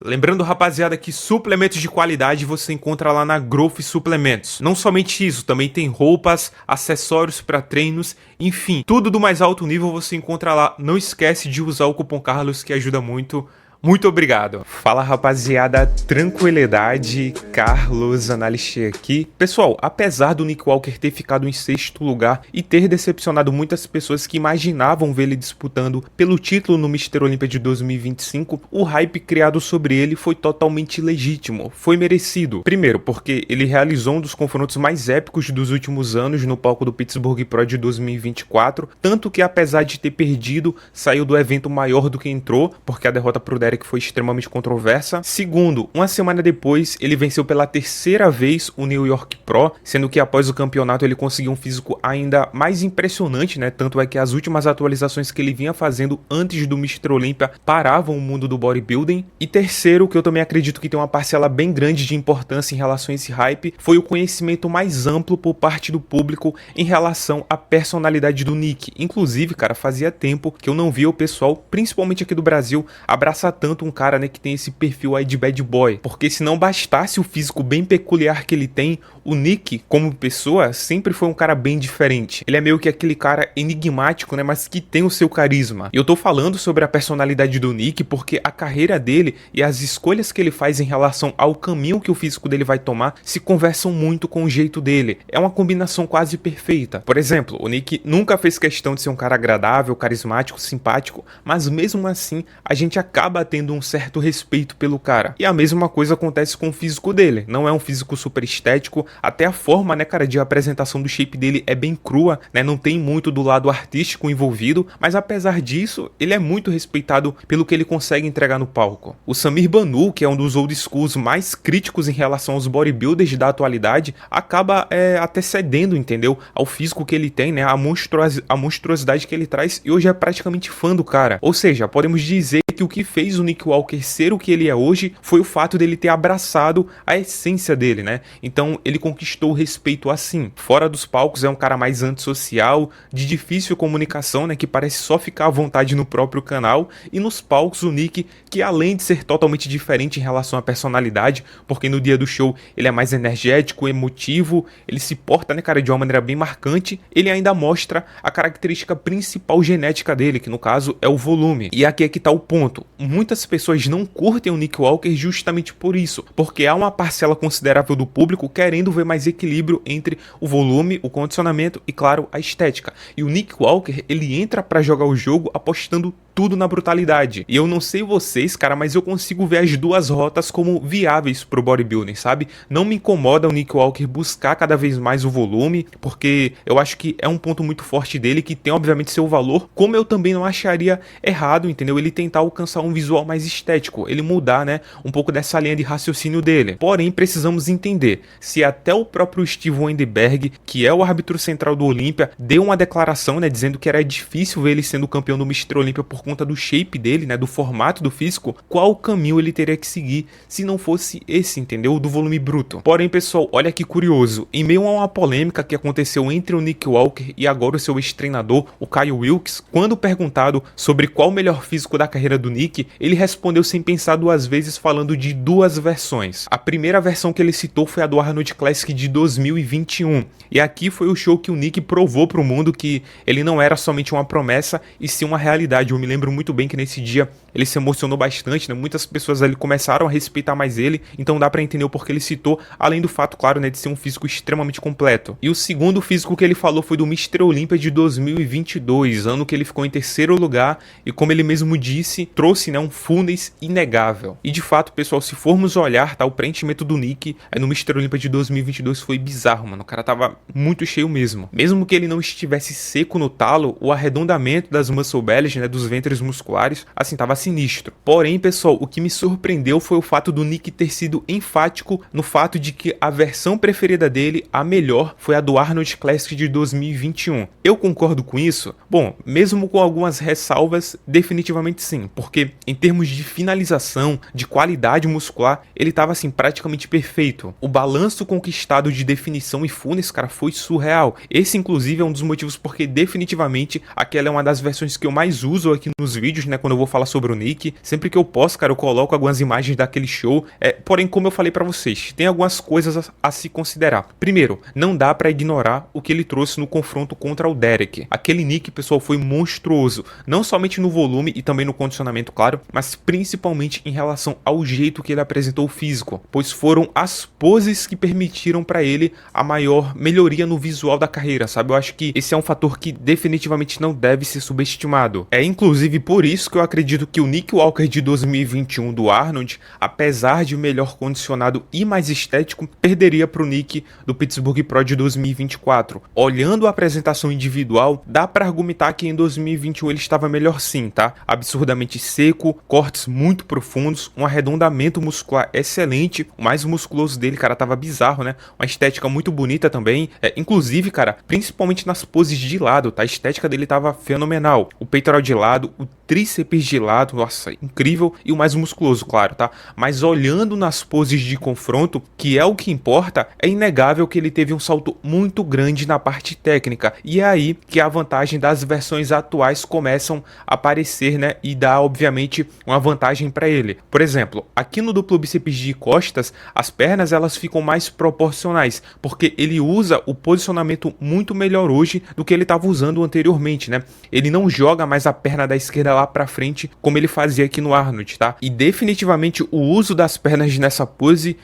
Lembrando, rapaziada, que suplementos de qualidade você encontra lá na Growth Suplementos. Não somente isso, também tem roupas, acessórios para treinos, enfim, tudo do mais alto nível você encontra lá. Não esquece de usar o cupom Carlos que ajuda muito. Muito obrigado. Fala, rapaziada, tranquilidade, Carlos Analista aqui. Pessoal, apesar do Nick Walker ter ficado em 6º lugar e ter decepcionado muitas pessoas que imaginavam ver ele disputando pelo título no Mr. Olympia de 2025, o hype criado sobre ele foi totalmente legítimo, foi merecido. Primeiro, porque ele realizou um dos confrontos mais épicos dos últimos anos no palco do Pittsburgh Pro de 2024, tanto que apesar de ter perdido, saiu do evento maior do que entrou, porque a derrota pro Derek foi extremamente controversa. Segundo, uma semana depois, ele venceu pela 3ª vez o New York Pro, sendo que após o campeonato ele conseguiu um físico ainda mais impressionante, né? Tanto é que as últimas atualizações que ele vinha fazendo antes do Mr. Olympia paravam o mundo do bodybuilding. E terceiro, que eu também acredito que tem uma parcela bem grande de importância em relação a esse hype, foi o conhecimento mais amplo por parte do público em relação à personalidade do Nick. Inclusive, cara, fazia tempo que eu não via o pessoal, principalmente aqui do Brasil, abraçar tanto um cara, né, que tem esse perfil aí de bad boy, porque se não bastasse o físico bem peculiar que ele tem, o Nick, como pessoa, sempre foi um cara bem diferente. Ele é meio que aquele cara enigmático, né, mas que tem o seu carisma. E eu tô falando sobre a personalidade do Nick porque a carreira dele e as escolhas que ele faz em relação ao caminho que o físico dele vai tomar se conversam muito com o jeito dele. É uma combinação quase perfeita. Por exemplo, o Nick nunca fez questão de ser um cara agradável, carismático, simpático, mas mesmo assim, a gente acaba tendo um certo respeito pelo cara. E a mesma coisa acontece com o físico dele. Não é um físico super estético, até a forma, né, cara, de apresentação do shape dele é bem crua, né, não tem muito do lado artístico envolvido, mas apesar disso, ele é muito respeitado pelo que ele consegue entregar no palco. O Samir Banu, que é um dos old schools mais críticos em relação aos bodybuilders da atualidade, acaba até cedendo, entendeu, ao físico que ele tem, né, a monstruosidade que ele traz, e hoje é praticamente fã do cara. Ou seja, podemos dizer que o que fez o Nick Walker ser o que ele é hoje foi o fato dele ter abraçado a essência dele, né? Então ele conquistou o respeito assim. Fora dos palcos é um cara mais antissocial, de difícil comunicação, né? Que parece só ficar à vontade no próprio canal. E nos palcos o Nick, que além de ser totalmente diferente em relação à personalidade, porque no dia do show ele é mais energético, emotivo, ele se porta, né, cara, de uma maneira bem marcante, ele ainda mostra a característica principal genética dele, que no caso é o volume. E aqui é que tá o ponto. Muitas pessoas não curtem o Nick Walker justamente por isso, porque há uma parcela considerável do público querendo ver mais equilíbrio entre o volume, o condicionamento e, claro, a estética. E o Nick Walker, ele entra pra jogar o jogo apostando tudo na brutalidade. E eu não sei vocês, cara, mas eu consigo ver as duas rotas como viáveis pro bodybuilding, sabe? Não me incomoda o Nick Walker buscar cada vez mais o volume, porque eu acho que é um ponto muito forte dele, que tem obviamente seu valor, como eu também não acharia errado, entendeu? Ele tentar alcançar um visual mais estético, ele mudar, né, um pouco dessa linha de raciocínio dele. Porém, precisamos entender, se até o próprio Steve Weinberg, que é o árbitro central do Olympia, deu uma declaração, né, dizendo que era difícil ver ele sendo campeão do Mr. Olympia por conta do shape dele, né, do formato do físico, qual caminho ele teria que seguir se não fosse esse, entendeu? Do volume bruto. Porém, pessoal, olha que curioso, em meio a uma polêmica que aconteceu entre o Nick Walker e agora o seu ex-treinador, o Kyle Wilkes, quando perguntado sobre qual o melhor físico da carreira do Nick, ele respondeu sem pensar duas vezes, falando de duas versões. A primeira versão que ele citou foi a do Arnold Classic de 2021, e aqui foi o show que o Nick provou pro mundo que ele não era somente uma promessa e sim uma realidade. Eu me lembro muito bem que nesse dia ele se emocionou bastante, né? Muitas pessoas ali começaram a respeitar mais ele, então dá pra entender o porquê ele citou, além do fato, claro, né, de ser um físico extremamente completo. E o segundo físico que ele falou foi do Mr. Olympia de 2022, ano que ele ficou em 3º lugar e, como ele mesmo disse, trouxe, né, um fullness inegável. E de fato, pessoal, se formos olhar, tá, o preenchimento do Nick no Mr. Olympia de 2022 foi bizarro, mano. O cara tava muito cheio mesmo. Mesmo que ele não estivesse seco no talo, o arredondamento das muscle bellies, né, dos ventres musculares, assim, tava sinistro. Porém, pessoal, o que me surpreendeu foi o fato do Nick ter sido enfático no fato de que a versão preferida dele, a melhor, foi a do Arnold Classic de 2021. Eu concordo com isso? Bom, mesmo com algumas ressalvas, definitivamente sim, porque em termos de finalização, de qualidade muscular, ele tava assim praticamente perfeito. O balanço conquistado de definição e fullness, cara, foi surreal. Esse inclusive é um dos motivos porque definitivamente aquela é uma das versões que eu mais uso aqui aqui nos vídeos, né, quando eu vou falar sobre o Nick. Sempre que eu posso, cara, eu coloco algumas imagens daquele show. Porém, como eu falei pra vocês, tem algumas coisas a se considerar. Primeiro, não dá pra ignorar o que ele trouxe no confronto contra o Derek. Aquele Nick, pessoal, foi monstruoso. Não somente no volume e também no condicionamento, claro, mas principalmente em relação ao jeito que ele apresentou o físico. Pois foram as poses que permitiram pra ele a maior melhoria no visual da carreira, sabe? Eu acho que esse é um fator que definitivamente não deve ser subestimado. É inclusive por isso que eu acredito que o Nick Walker de 2021 do Arnold, apesar de melhor condicionado e mais estético, perderia pro Nick do Pittsburgh Pro de 2024. Olhando a apresentação individual, dá pra argumentar que em 2021 ele estava melhor sim, tá? Absurdamente seco, cortes muito profundos, um arredondamento muscular excelente, o mais musculoso dele, cara, tava bizarro, né? Uma estética muito bonita também, inclusive, cara, principalmente nas poses de lado, tá? A estética dele tava fenomenal. O peitoral de lado, o tríceps de lado, nossa, incrível, e o mais musculoso, claro, tá? Mas olhando nas poses de confronto, que é o que importa, é inegável que ele teve um salto muito grande na parte técnica, e é aí que a vantagem das versões atuais começam a aparecer, né? E dá, obviamente, uma vantagem para ele. Por exemplo, aqui no duplo bíceps de costas, as pernas elas ficam mais proporcionais, porque ele usa o posicionamento muito melhor hoje do que ele estava usando anteriormente, né? Ele não joga mais a perna da esquerda lá para frente como ele fazia aqui no Arnold, tá? E definitivamente o uso das pernas nessa pose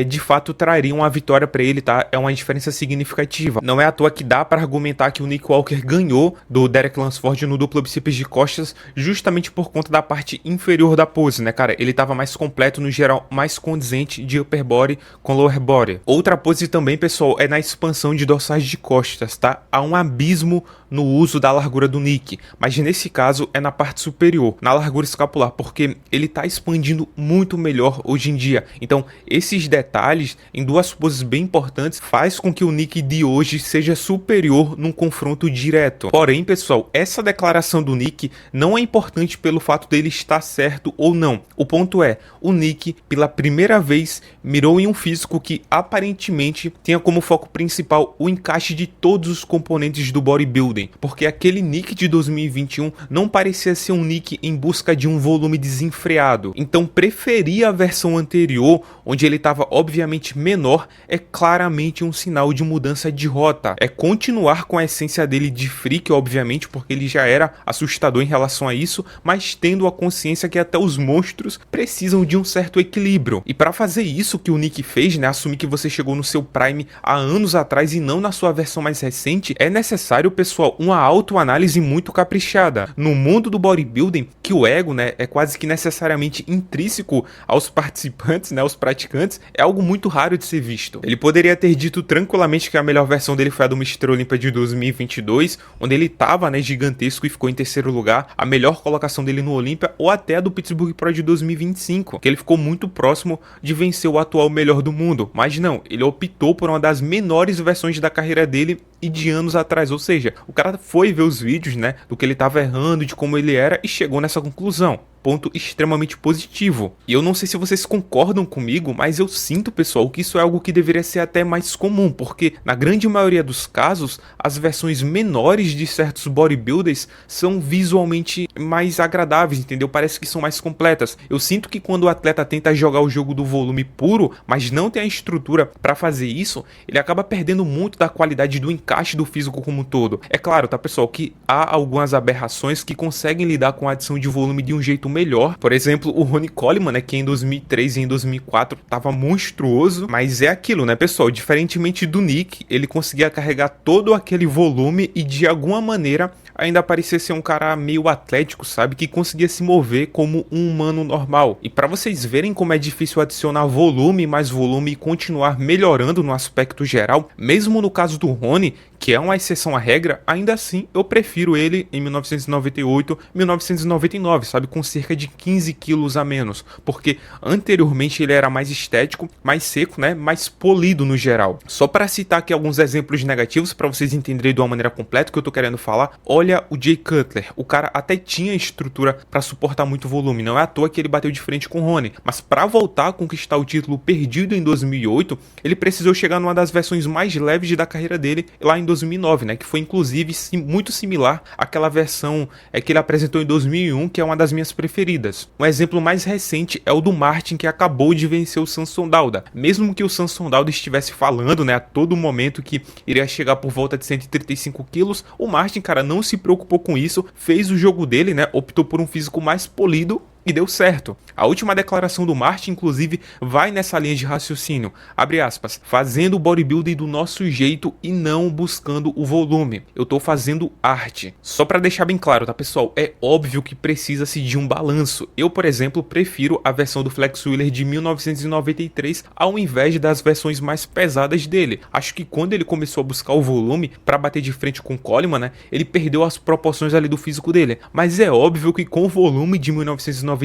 de fato traria uma vitória para ele, tá? É uma diferença significativa. Não é à toa que dá para argumentar que o Nick Walker ganhou do Derek Lunsford no duplo bíceps de costas justamente por conta da parte inferior da pose, né, cara? Ele tava mais completo, no geral, mais condizente de upper body com lower body. Outra pose também, pessoal, é na expansão de dorsais de costas, tá? Há um abismo no uso da largura do Nick, mas nesse caso é na parte superior, na largura escapular, porque ele tá expandindo muito melhor hoje em dia. Então, esses detalhes em duas poses bem importantes faz com que o Nick de hoje seja superior num confronto direto. Porém, pessoal, essa declaração do Nick não é importante pelo fato dele estar certo ou não. O ponto é, o Nick, pela primeira vez, mirou em um físico que aparentemente tinha como foco principal o encaixe de todos os componentes do bodybuilding, porque aquele Nick de 2021 não parecia ser um Nick em busca de um volume desenfreado. Então preferir a versão anterior, onde ele estava obviamente menor, é claramente um sinal de mudança de rota. É continuar com a essência dele de freak, obviamente, porque ele já era assustador em relação a isso, mas tendo a consciência que até os monstros precisam de um certo equilíbrio. E para fazer isso que o Nick fez, né, assumir que você chegou no seu prime há anos atrás e não na sua versão mais recente, é necessário, pessoal, uma autoanálise muito caprichada. No mundo do bodybuilding, que o ego, né, é quase que necessariamente intrínseco aos participantes, né, aos praticantes, é algo muito raro de ser visto. Ele poderia ter dito tranquilamente que a melhor versão dele foi a do Mr. Olympia de 2022, onde ele tava, né, gigantesco e ficou em terceiro lugar, a melhor colocação dele no Olympia, ou até a do Pittsburgh Pro de 2025, que ele ficou muito próximo de vencer o atual melhor do mundo. Mas não, ele optou por uma das menores versões da carreira dele e de anos atrás, ou seja, o cara foi ver os vídeos, né, do que ele tava errando, de como ele era e chegou nessa conclusão. Ponto extremamente positivo. E eu não sei se vocês concordam comigo, mas eu sinto, pessoal, que isso é algo que deveria ser até mais comum, porque na grande maioria dos casos, as versões menores de certos bodybuilders são visualmente mais agradáveis, entendeu? Parece que são mais completas. Eu sinto que quando o atleta tenta jogar o jogo do volume puro, mas não tem a estrutura para fazer isso, ele acaba perdendo muito da qualidade do encaixe do físico como um todo. É claro, tá, pessoal, que há algumas aberrações que conseguem lidar com a adição de volume de um jeito melhor. Por exemplo, o Ronnie Coleman, né, que em 2003 e em 2004 tava monstruoso, mas é aquilo, né, pessoal, diferentemente do Nick, ele conseguia carregar todo aquele volume e de alguma maneira ainda parecia ser um cara meio atlético, sabe, que conseguia se mover como um humano normal. E para vocês verem como é difícil adicionar volume, mais volume e continuar melhorando no aspecto geral, mesmo no caso do Ronnie, que é uma exceção à regra, ainda assim eu prefiro ele em 1998, 1999, sabe, com cerca de 15 quilos a menos, porque anteriormente ele era mais estético, mais seco, né, mais polido no geral. Só para citar aqui alguns exemplos negativos para vocês entenderem de uma maneira completa o que eu tô querendo falar, olha o Jay Cutler, o cara até tinha estrutura para suportar muito volume, não é à toa que ele bateu de frente com o Ronnie, mas para voltar a conquistar o título perdido em 2008, ele precisou chegar numa das versões mais leves da carreira dele lá em 2009, né, que foi inclusive muito similar àquela versão que ele apresentou em 2001, que é uma das minhas preferidas. Um exemplo mais recente é o do Martin, que acabou de vencer o Samson Dauda. Mesmo que o Samson Dauda estivesse falando, né, a todo momento que iria chegar por volta de 135 quilos, o Martin, cara, não se preocupou com isso, fez o jogo dele, né, optou por um físico mais polido e deu certo. A última declaração do Martin, inclusive, vai nessa linha de raciocínio, abre aspas, fazendo o bodybuilding do nosso jeito e não buscando o volume. Eu tô fazendo arte. Só pra deixar bem claro, tá, pessoal? É óbvio que precisa-se de um balanço. Eu, por exemplo, prefiro a versão do Flex Wheeler de 1993 ao invés das versões mais pesadas dele. Acho que quando ele começou a buscar o volume pra bater de frente com o Coleman, né, ele perdeu as proporções ali do físico dele. Mas é óbvio que com o volume de 1993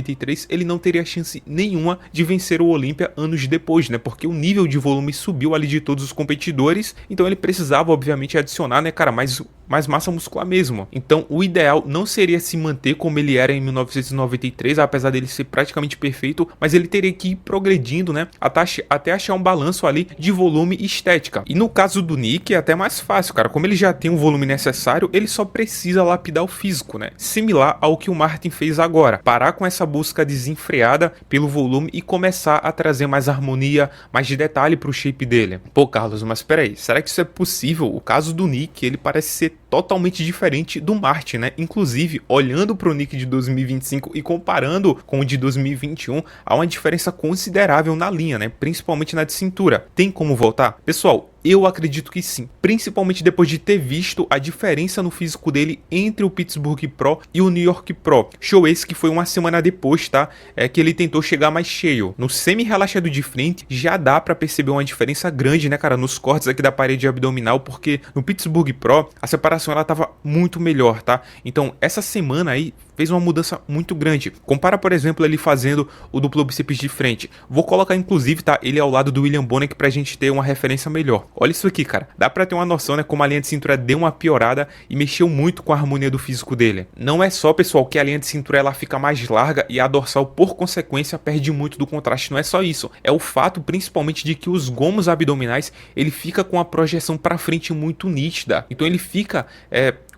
ele não teria chance nenhuma de vencer o Olympia anos depois, né? Porque o nível de volume subiu ali de todos os competidores, então ele precisava, obviamente, adicionar, né, cara, mais massa muscular mesmo. Então o ideal não seria se manter como ele era em 1993, apesar dele ser praticamente perfeito, mas ele teria que ir progredindo, né, até achar um balanço ali de volume e estética. E no caso do Nick é até mais fácil, cara, como ele já tem o volume necessário, ele só precisa lapidar o físico, né? Similar ao que o Martin fez agora, parar com essa busca desenfreada pelo volume e começar a trazer mais harmonia, mais de detalhe pro shape dele. Pô, Carlos, mas peraí, será que isso é possível? O caso do Nick, ele parece ser totalmente diferente do Martin, né? Inclusive, olhando pro Nick de 2025 e comparando com o de 2021, há uma diferença considerável na linha, né? Principalmente na de cintura. Tem como voltar? Pessoal, eu acredito que sim, principalmente depois de ter visto a diferença no físico dele entre o Pittsburgh Pro e o New York Pro. Show esse que foi uma semana depois, tá? É que ele tentou chegar mais cheio. No semi-relaxado de frente, já dá pra perceber uma diferença grande, né, cara, nos cortes aqui da parede abdominal, porque no Pittsburgh Pro, a separação ela tava muito melhor, tá? Então, essa semana aí fez uma mudança muito grande. Compara, por exemplo, ele fazendo o duplo bíceps de frente. Vou colocar, inclusive, tá, ele ao lado do William Bonac pra gente ter uma referência melhor. Olha isso aqui, cara. Dá pra ter uma noção, né, como a linha de cintura deu uma piorada e mexeu muito com a harmonia do físico dele. Não é só, pessoal, que a linha de cintura ela fica mais larga e a dorsal, por consequência, perde muito do contraste. Não é só isso. É o fato, principalmente, de que os gomos abdominais, ele fica com a projeção pra frente muito nítida. Então ele fica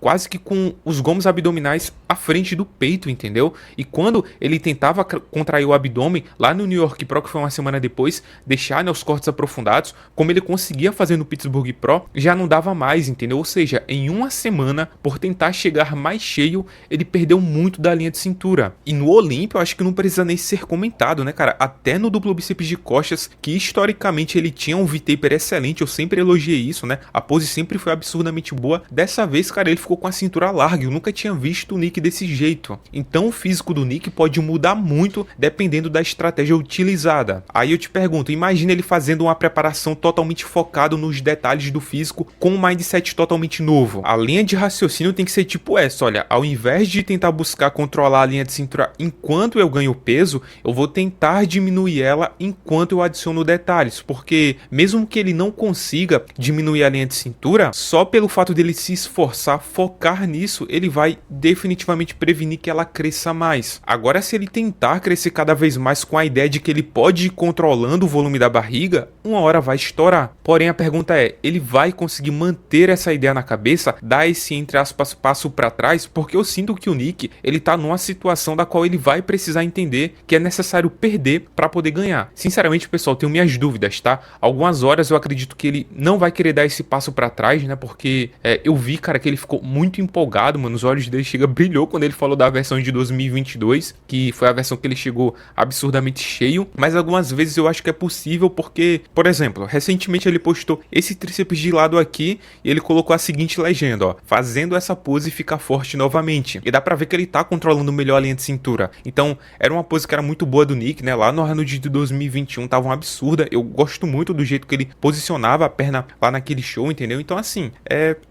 quase que com os gomos abdominais à frente do peito, entendeu? E quando ele tentava contrair o abdômen, lá no New York Pro, que foi uma semana depois, deixar, né, os cortes aprofundados, como ele conseguia fazer no Pittsburgh Pro, já não dava mais, entendeu? Ou seja, em uma semana, por tentar chegar mais cheio, ele perdeu muito da linha de cintura. E no Olympia, eu acho que não precisa nem ser comentado, né, cara? Até no duplo bíceps de costas, que historicamente ele tinha um V-taper excelente, eu sempre elogiei isso, né? A pose sempre foi absurdamente boa. Dessa vez, cara, ele ficou com a cintura larga, eu nunca tinha visto o Nick desse jeito. Então o físico do Nick pode mudar muito dependendo da estratégia utilizada. Aí eu te pergunto, imagina ele fazendo uma preparação totalmente focado nos detalhes do físico com um mindset totalmente novo. A linha de raciocínio tem que ser tipo essa, olha, ao invés de tentar buscar controlar a linha de cintura enquanto eu ganho peso, eu vou tentar diminuir ela enquanto eu adiciono detalhes, porque mesmo que ele não consiga diminuir a linha de cintura, só pelo fato dele se esforçar, focar nisso, ele vai definitivamente prevenir que ela cresça mais. Agora, se ele tentar crescer cada vez mais com a ideia de que ele pode ir controlando o volume da barriga, uma hora vai estourar. Porém, a pergunta é, ele vai conseguir manter essa ideia na cabeça, dar esse, entre aspas, passo para trás? Porque eu sinto que o Nick, ele tá numa situação da qual ele vai precisar entender que é necessário perder para poder ganhar. Sinceramente, pessoal, tenho minhas dúvidas, tá? Algumas horas eu acredito que ele não vai querer dar esse passo para trás, né? Porque eu vi, cara, que ele ficou muito empolgado, mano, os olhos dele brilhou quando ele falou da versão de 2022, que foi a versão que ele chegou absurdamente cheio, mas algumas vezes eu acho que é possível porque, por exemplo, recentemente ele postou esse tríceps de lado aqui e ele colocou a seguinte legenda, ó, fazendo essa pose ficar forte novamente, e dá pra ver que ele tá controlando melhor a linha de cintura. Então, era uma pose que era muito boa do Nick, né, lá no Arnold de 2021 tava uma absurda, eu gosto muito do jeito que ele posicionava a perna lá naquele show, entendeu? Então, assim,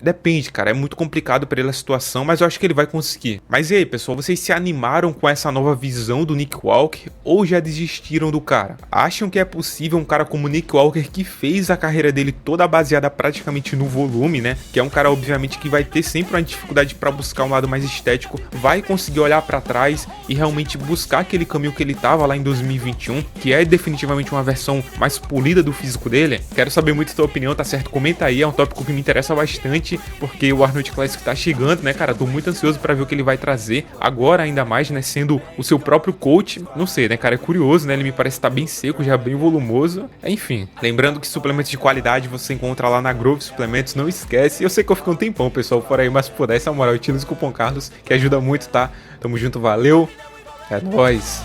depende, cara, é muito complicado complicado pra ele a situação, mas eu acho que ele vai conseguir. Mas e aí, pessoal, vocês se animaram com essa nova visão do Nick Walker ou já desistiram do cara? Acham que é possível um cara como Nick Walker, que fez a carreira dele toda baseada praticamente no volume, né? Que é um cara, obviamente, que vai ter sempre uma dificuldade pra buscar um lado mais estético, vai conseguir olhar pra trás e realmente buscar aquele caminho que ele tava lá em 2021, que é definitivamente uma versão mais polida do físico dele? Quero saber muito a tua opinião, tá certo? Comenta aí, é um tópico que me interessa bastante, porque o Arnold Classic tá chegando, né, cara? Tô muito ansioso pra ver o que ele vai trazer agora, ainda mais, né, sendo o seu próprio coach. Não sei, né, cara, é curioso, né? Ele me parece estar bem seco, já bem volumoso. Enfim, lembrando que suplementos de qualidade você encontra lá na Grove Suplementos, não esquece. Eu sei que eu fico um tempão, pessoal, por aí, mas se puder, essa moral, utiliza o cupom Carlos, que ajuda muito, tá? Tamo junto, valeu, é nóis.